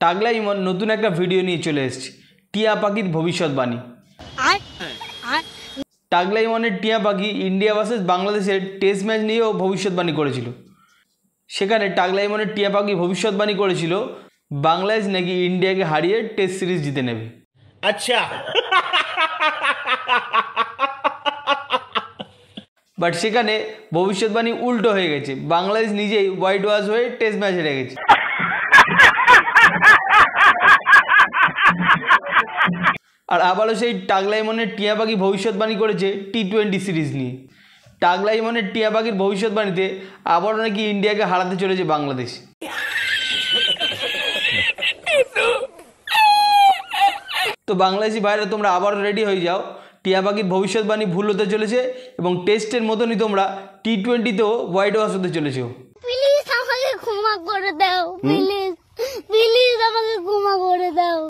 টাগলা ইমন নতুন একটা ভিডিও নিয়ে চলে এসেছে, টিয়া পাখির ভবিষ্যৎবাণী। টাগলা ইমনের টিয়া পাখি ইন্ডিয়া ভার্সেস বাংলাদেশের টেস্ট ম্যাচ নিয়েও ভবিষ্যৎবাণী করেছিল। সেখানে টাগলা ইমনের টিয়া পাখি ভবিষ্যৎবাণী করেছিল বাংলাদেশ নাকি ইন্ডিয়াকে হারিয়ে টেস্ট সিরিজ জিতে নেবে। আচ্ছা, বাট সেখানে ভবিষ্যৎবাণী উল্টো হয়ে গেছে, বাংলাদেশ নিজেই হোয়াইট ওয়াশ হয়ে টেস্ট ম্যাচ হেরে গেছে। আর আবারও সেই টাগলা ইমনের টিয়া পাখি ভবিষ্যৎবাণী করেছে টি-20 সিরিজ নিয়ে। টাগলা ইমনের টিয়া পাখির ভবিষ্যৎবাণীতে আবারও নাকি ইন্ডিয়াকে হারাতে চলেছে বাংলাদেশ। তো বাংলাদেশি ভাইরা তোমরা আবারও রেডি হয়ে যাও, টিয়া পাখির ভবিষ্যৎবাণী ভুল হতে চলেছে এবং টেস্টের মতনই তোমরা টি-20তেও হোয়াইট ওয়াশ হতে চলেছে। প্লিজ আমাকে ক্ষমা করে দাও, প্লিজ প্লিজ আমাকে ক্ষমা করে দাও।